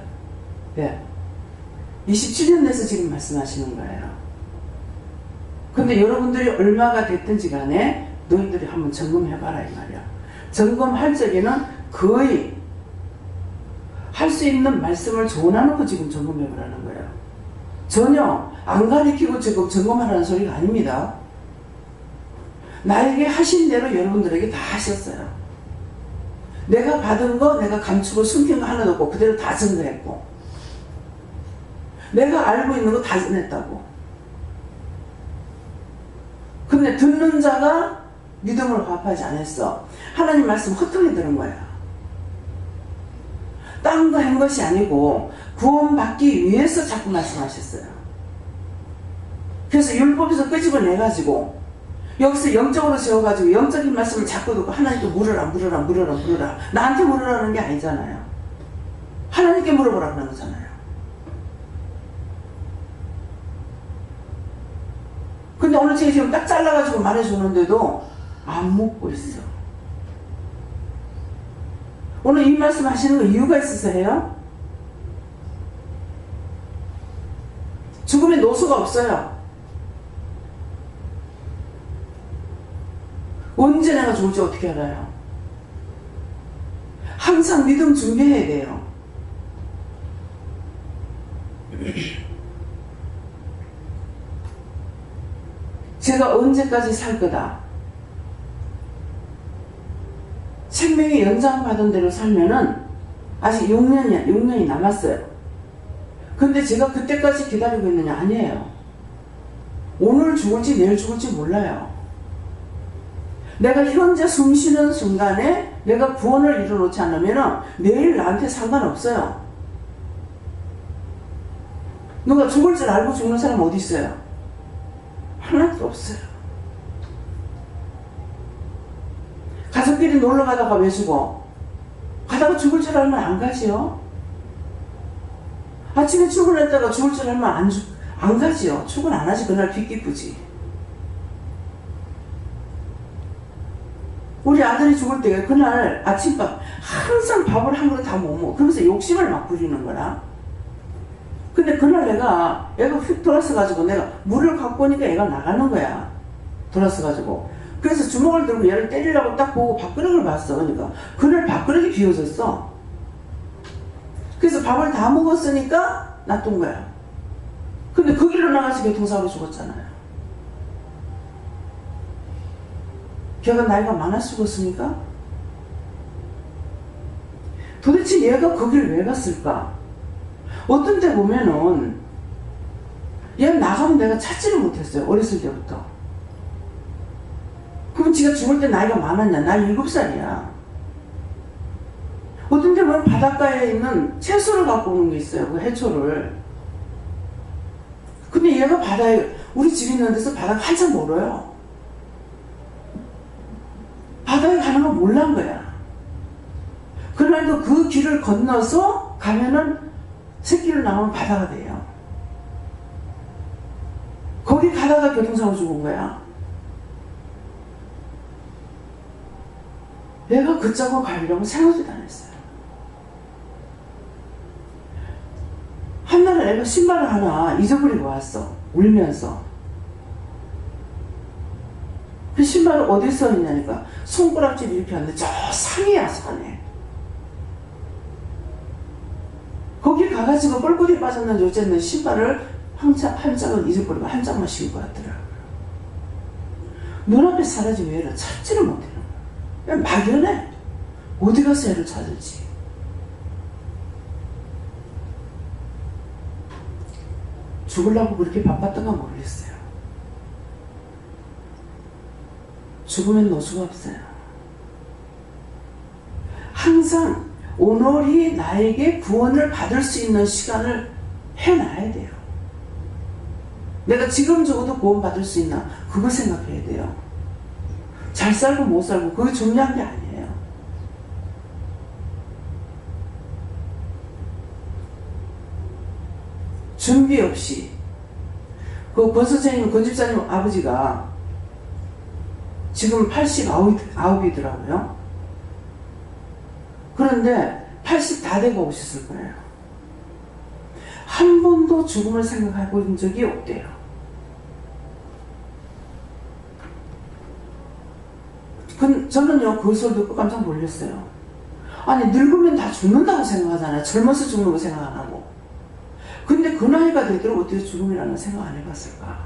네. 27년 돼서 지금 말씀하시는 거예요. 근데 여러분들이 얼마가 됐든지 간에 너희들이 한번 점검해봐라 이 말이야. 점검할 적에는 거의 할 수 있는 말씀을 전해놓고 지금 점검해보라는 거예요. 전혀 안 가리키고 지금 점검하라는 소리가 아닙니다. 나에게 하신 대로 여러분들에게 다 하셨어요. 내가 받은 거, 내가 감추고 숨긴 거 하나도 없고 그대로 다 전달했고, 내가 알고 있는 거 다 전했다고. 근데 듣는 자가 믿음을 화합하지 않았어. 하나님 말씀 헛되게 들은 거야. 딴 거 한 것이 아니고 구원받기 위해서 자꾸 말씀하셨어요. 그래서 율법에서 끄집어내가지고 여기서 영적으로 세워가지고 영적인 말씀을 자꾸 듣고 하나님께 물으라. 나한테 물으라는 게 아니잖아요. 하나님께 물어보라 그런 거잖아요. 근데 오늘 제가 지금 딱 잘라가지고 말해주는데도 안 묻고 있어. 오늘 이 말씀 하시는 거 이유가 있어서 해요? 죽음의 노수가 없어요. 언제 내가 죽을지 어떻게 알아요? 항상 믿음 준비해야 돼요. 제가 언제까지 살 거다. 생명이 연장받은 대로 살면은 아직 6년이 남았어요. 근데 제가 그때까지 기다리고 있느냐? 아니에요. 오늘 죽을지 내일 죽을지 몰라요. 내가 현재 숨 쉬는 순간에 내가 구원을 이뤄놓지 않으면 내일 나한테 상관없어요. 누가 죽을 줄 알고 죽는 사람 어디 있어요? 하나도 없어요. 가족끼리 놀러 가다가 왜 죽어? 가다가 죽을 줄 알면 안 가지요. 아침에 출근했다가 죽을 줄 알면 안 가지요. 출근 안 하지. 그날 비 기쁘지. 우리 아들이 죽을 때 그날 아침밥 항상 밥을 한 그릇 다 못 먹어. 그러면서 욕심을 막 부리는 거라. 근데 그날 애가 휙 돌아서가지고 내가 물을 갖고 오니까 애가 나가는 거야. 돌아서가지고. 그래서 주먹을 들고 얘를 때리려고 딱 보고 밥그릇을 봤어. 그러니까 그날 밥그릇이 비워졌어. 그래서 밥을 다 먹었으니까 놔둔 거야. 근데 그 길로 나가서 교통사고로 죽었잖아요. 걔가 나이가 많아 죽었습니까? 도대체 얘가 그 길 왜 갔을까? 어떤 때 보면은 얘 나가면 내가 찾지를 못했어요. 어렸을 때부터. 그럼 지가 죽을 때 나이가 많았냐? 나이 7살이야. 어떤 데 보면 바닷가에 있는 채소를 갖고 오는 게 있어요. 그 해초를. 근데 얘가 바다에 우리 집 있는 데서 바다가 한참 멀어요. 바다에 가는 거 몰란 거야. 그날도 그 길을 건너서 가면은 새끼를 낳으면 바다가 돼요. 거기 가다가 교통사고 죽은 거야. 내가 그 짜고 가려고 생각도 안 했어요. 한날은 애가 신발을 하나 잊어버리고 왔어. 울면서. 그 신발을 어디 써 있냐니까 손가락질 이렇게 하는데 저 산이야, 산에. 거기 가가지고 뻘꼬리에 빠졌는지 어쨌든 신발을 한 짝은 잊어버리고 한 짝만 신고 왔더라고요. 눈앞에 사라진 애를 찾지를 못해요. 그냥 막연해. 어디 가서 애를 찾을지. 죽으려고 그렇게 바빴던가 모르겠어요. 죽으면 노수가 없어요. 항상 오늘이 나에게 구원을 받을 수 있는 시간을 해놔야 돼요. 내가 지금 죽어도 구원 받을 수 있나? 그거 생각해야 돼요. 잘 살고 못 살고 그게 중요한 게 아니에요. 준비 없이 그 권 선생님, 권 집사님 아버지가 지금 89이더라고요. 그런데 80 다 되고 오셨을 거예요. 한 번도 죽음을 생각하고 있는 적이 없대요. 저는요, 그 소리 듣고 깜짝 놀랐어요. 아니, 늙으면 다 죽는다고 생각하잖아요. 젊어서 죽는 거 생각 안 하고. 근데 그 나이가 되도록 어떻게 죽음이라는 생각 안 해봤을까?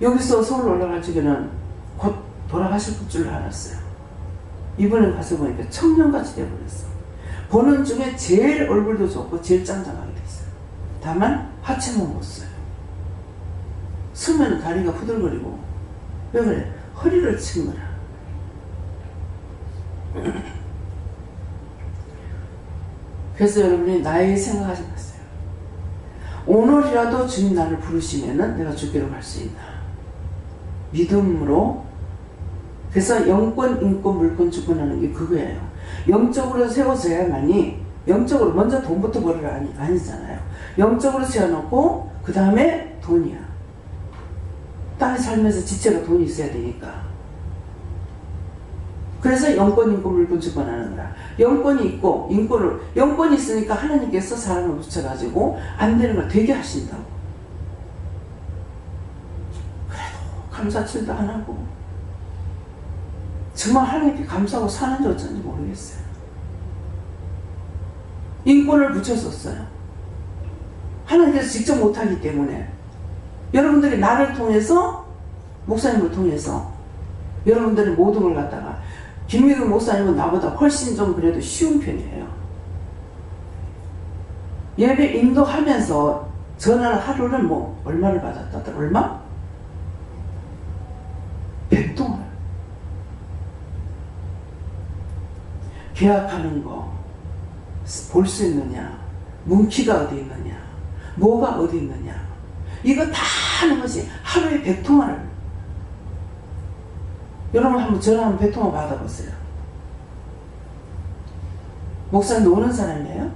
여기서 서울 올라갈 적에는 곧 돌아가실 줄 알았어요. 이번에 가서 보니까 청년같이 돼버렸어. 보는 중에 제일 얼굴도 좋고 제일 짱짱하게 됐어요. 다만 하체는 못 써요. 서면 다리가 후들거리고. 왜 그래? 허리를 친 거라. 그래서 여러분이 나에게 생각하지 마세요. 오늘이라도 주님 나를 부르시면은 내가 주께로 갈 수 있나. 믿음으로. 그래서 영권, 인권, 물권, 주권하는 게 그거예요. 영적으로 세워져야만이, 영적으로 먼저 돈부터 벌으라 아니잖아요. 영적으로 세워놓고 그 다음에 돈이야. 땅에 살면서 지체가 돈이 있어야 되니까. 그래서 영권, 인권, 물권, 주권하는 거야. 영권이 있고 영권이 있으니까 하나님께서 사람을 붙여가지고 안 되는 걸 되게 하신다고. 그래도 감사칠도 안 하고 정말 하나님께 감사하고 사는지 어쩐지 모르겠어요. 인권을 붙였었어요. 하나님께서 직접 못하기 때문에. 여러분들이 나를 통해서, 목사님을 통해서 여러분들이 모든 걸 갖다가, 김미국 목사님은 나보다 훨씬 좀 그래도 쉬운 편이에요. 예배 인도하면서 전화를 하루는 뭐 얼마를 받았다? 얼마? 100동을. 계약하는 거 볼 수 있느냐, 문키가 어디 있느냐, 뭐가 어디 있느냐, 이거 다 하는 것이 하루에 100통화를. 여러분 한번 전화 한번 100통화 받아보세요. 목사님 노는 사람이에요?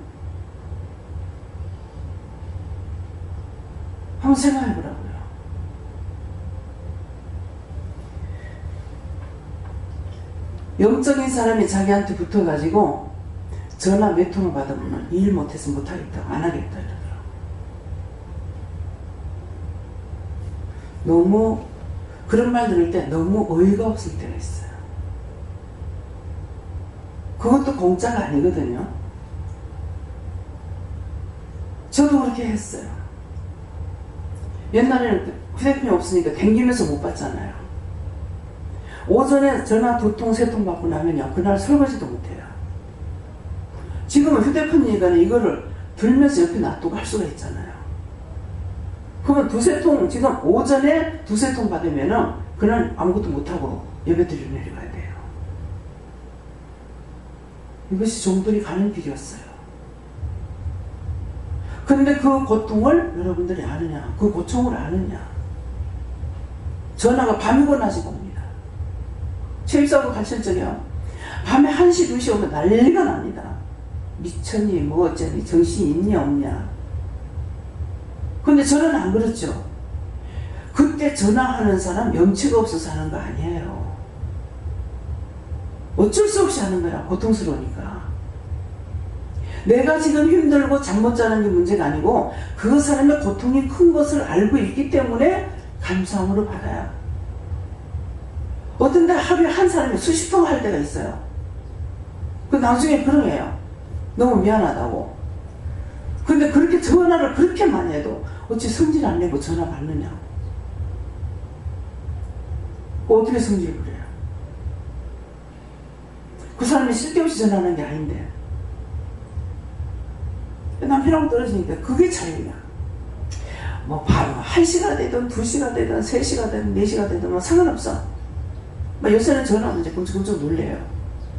한번 생각해보라고요. 영적인 사람이 자기한테 붙어가지고 전화 몇 통을 받아보면 일 못해서 못하겠다고, 안 하겠다 이러더라고. 너무 그런 말 들을 때 너무 어이가 없을 때가 있어요. 그것도 공짜가 아니거든요. 저도 그렇게 했어요. 옛날에는 휴대폰이 없으니까 댕기면서 못 받잖아요. 오전에 전화 2통, 3통 받고 나면요, 그날 설거지도 못해요. 지금은 휴대폰이니까 이거를 들면서 옆에 놔두고 할 수가 있잖아요. 그러면 2-3통, 지금 오전에 2-3통 받으면은 그날 아무것도 못하고 예배드리러 내려가야 돼요. 이것이 종들이 가는 길이었어요. 근데 그 고통을 여러분들이 아느냐? 그 고통을 아느냐? 전화가 밤이고 낮이고 옵니다. 체육사고 가실 적이요. 밤에 1시, 2시 오면 난리가 납니다. 미쳤니? 뭐 어쩌니? 정신이 있냐 없냐? 근데 저는 안 그렇죠. 그때 전화하는 사람 염치가 없어서 하는 거 아니에요. 어쩔 수 없이 하는 거야. 고통스러우니까. 내가 지금 힘들고 잠 못 자는 게 문제가 아니고 그 사람의 고통이 큰 것을 알고 있기 때문에 감사함으로 받아요. 어떤 데 하루에 한 사람이 수십 통 할 때가 있어요. 그 나중에 그런 거예요. 너무 미안하다고. 근데 그렇게 전화를 그렇게 많이 해도 어찌 성질 안 내고 전화 받느냐? 어떻게 성질을 그래요? 그 사람이 쓸데없이 전화하는 게 아닌데. 남편하고 떨어지니까 그게 차이야. 뭐 바로 1시가 되든 2시가 되든 3시가 되든 4시가 되든 뭐 상관없어. 요새는 전화하면 이제 끔찍끔찍 놀래요.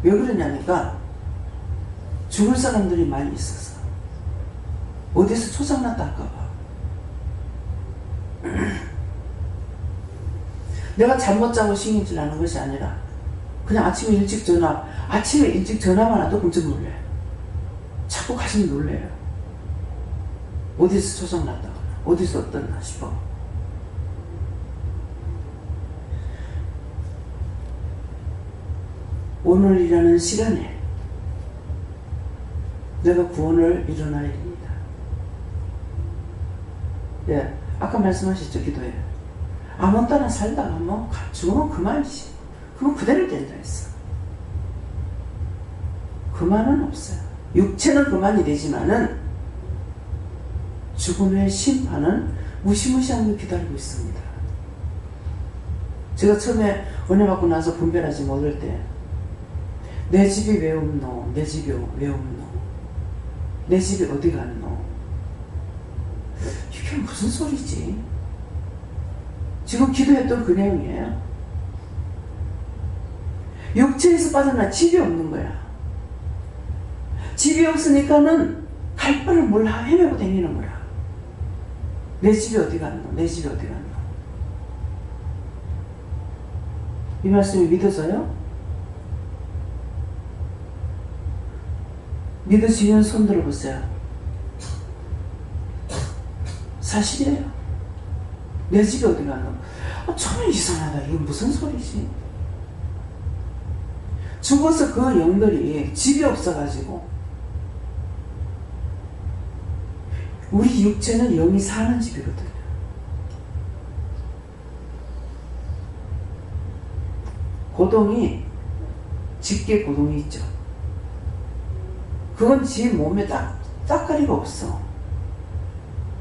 왜 그러냐니까 죽을 사람들이 많이 있어서 어디서 초장났다 할까봐. 내가 잠 못 자고 신경질 나는 것이 아니라 그냥 아침에 일찍 전화만 와도 끔찍 놀래요. 자꾸 가슴이 놀래요. 어디서 초장났다 어디서 어떻나 싶어. 오늘이라는 시간에 내가 구원을 이뤄나야 됩니다. 예, 아까 말씀하셨죠, 기도에. 아무 때나 살다가 뭐 죽으면 그만이지. 그건 그대로 된다 했어. 그만은 없어요. 육체는 그만이 되지만은 죽음의 심판은 무시무시한 걸 기다리고 있습니다. 제가 처음에 은혜 받고 나서 분별하지 못할 때 내 집이 왜 없노? 내 집이 왜 없노? 내 집이 어디 갔노? 이게 무슨 소리지? 지금 기도했던 그 내용이에요. 육체에서 빠져나 집이 없는 거야. 집이 없으니까는 갈 바를 몰라 헤매고 다니는 거야. 내 집이 어디 갔노? 내 집이 어디 갔노? 이 말씀이 믿어져요? 믿으시면 손 들어보세요. 사실이에요. 내 집이 어디 갔노? 정말 이상하다. 이게 무슨 소리지? 죽어서 그 영들이 집이 없어가지고 우리 육체는 영이 사는 집이거든요. 고동이 직계 고동이 있죠. 그건 지 몸에 딱가리가 없어.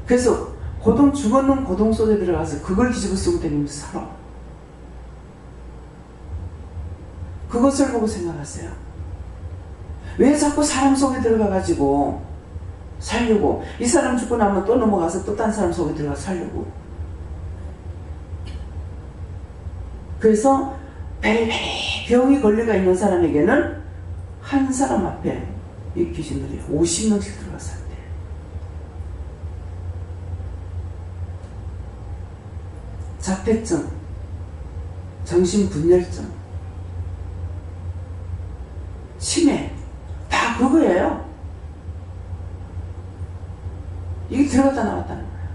그래서 고동 죽었는 고동 속에 들어가서 그걸 뒤집어 쓰고 다니면서 살아. 그것을 보고 생각하세요. 왜 자꾸 사람 속에 들어가가지고 살려고, 이 사람 죽고 나면 또 넘어가서 또 딴 사람 속에 들어가서 살려고. 그래서 병이 걸려가 있는 사람에게는 한 사람 앞에 이 귀신들이 50명씩 들어가서 살대. 자폐증, 정신분열증, 치매, 다 그거예요. 이게 들어갔다 나왔다는 거예요.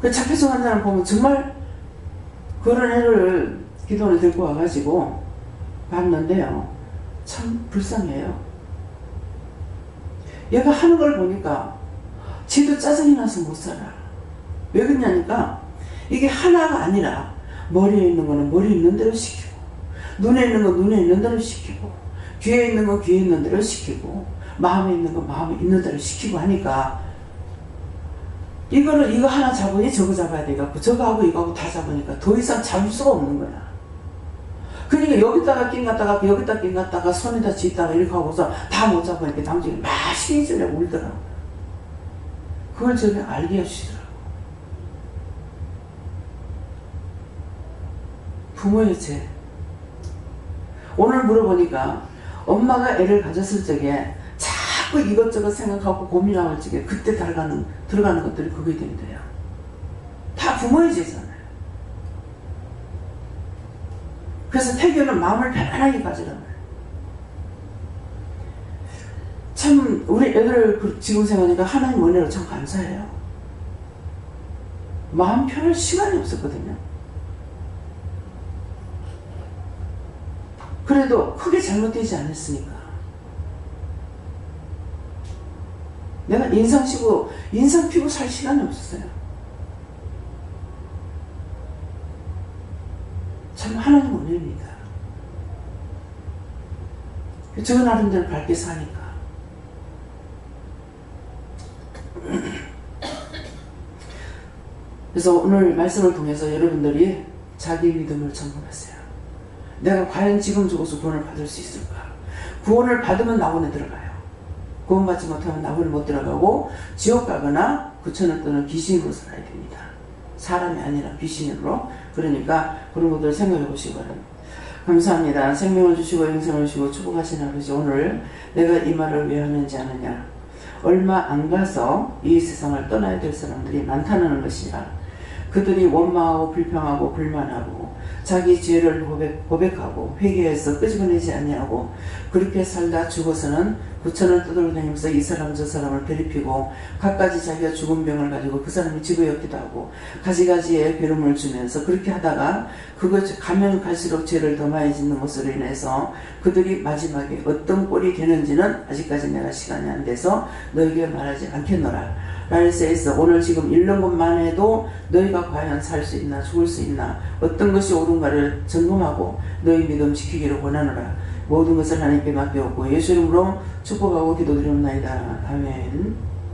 그 자폐증 환자를 보면 정말 그런 애를 기도원에 데리고 와가지고 봤는데요. 참 불쌍해요. 얘가 하는 걸 보니까 지도 짜증이 나서 못 살아. 왜 그러냐니까 이게 하나가 아니라 머리에 있는 거는 머리에 있는 대로 시키고, 눈에 있는 거 눈에 있는 대로 시키고, 귀에 있는 거 귀에 있는 대로 시키고, 마음에 있는 거 마음에 있는 대로 시키고 하니까 이거 하나 잡으니 저거 잡아야 돼갖고 저거하고 이거하고 다 잡으니까 더 이상 잡을 수가 없는 거야. 그러니까 여기다가 낀 갔다가 여기다 낀 갔다가 손에다 쥐다가 이렇게 하고서 다 못 잡으니까 나중에 막 신이 질려고 울더라고. 그걸 저게 알게 해주시더라고. 부모의 죄. 오늘 물어보니까 엄마가 애를 가졌을 적에 자꾸 이것저것 생각하고 고민하고 지게 그때 들어가는 것들이 그게 된대요. 다 부모의 죄잖아요. 그래서 태교는 마음을 편안하게 가지라는 거예요. 참 우리 애들 지금 생각하니까 하나님 은혜로 참 감사해요. 마음 편할 시간이 없었거든요. 그래도 크게 잘못되지 않았으니까. 내가 인상 피고 살 시간이 없었어요. 참 하나님 은혜입니다. 저 나름대로 밝게 사니까. 그래서 오늘 말씀을 통해서 여러분들이 자기 믿음을 점검하세요. 내가 과연 지금 죽어서 구원을 받을 수 있을까? 구원을 받으면 낙원에 들어가요. 구원받지 못하면 낙원에 못 들어가고 지옥 가거나 구천을 떠는 귀신으로 살아야 됩니다. 사람이 아니라 귀신으로. 그러니까 그런 것들을 생각해 보시기 바랍니다. 감사합니다. 생명을 주시고 영생을 주시고 축복하신 아버지, 오늘 내가 이 말을 왜 하는지 아느냐? 얼마 안 가서 이 세상을 떠나야 될 사람들이 많다는 것이라. 그들이 원망하고 불평하고 불만하고 자기 죄를 고백하고 회개해서 끄집어내지 아니하고 그렇게 살다 죽어서는 구천을 떠돌아다니면서 이 사람 저 사람을 괴롭히고 갖가지 자기가 죽은 병을 가지고 그 사람이 지고였기도 하고 가지가지의 괴로움을 주면서 그렇게 하다가 그것 가면 갈수록 죄를 더 많이 짓는 것으로 인해서 그들이 마지막에 어떤 꼴이 되는지는 아직까지 내가 시간이 안 돼서 너에게 말하지 않겠노라. 라일세에서 오늘 지금 읽는 것만 해도 너희가 과연 살 수 있나 죽을 수 있나 어떤 것이 옳은가를 점검하고 너희 믿음 지키기를 원하노라. 모든 것을 하나님께 맡겨오고 예수 이름으로 축복하고 기도드리옵나이다. 아멘.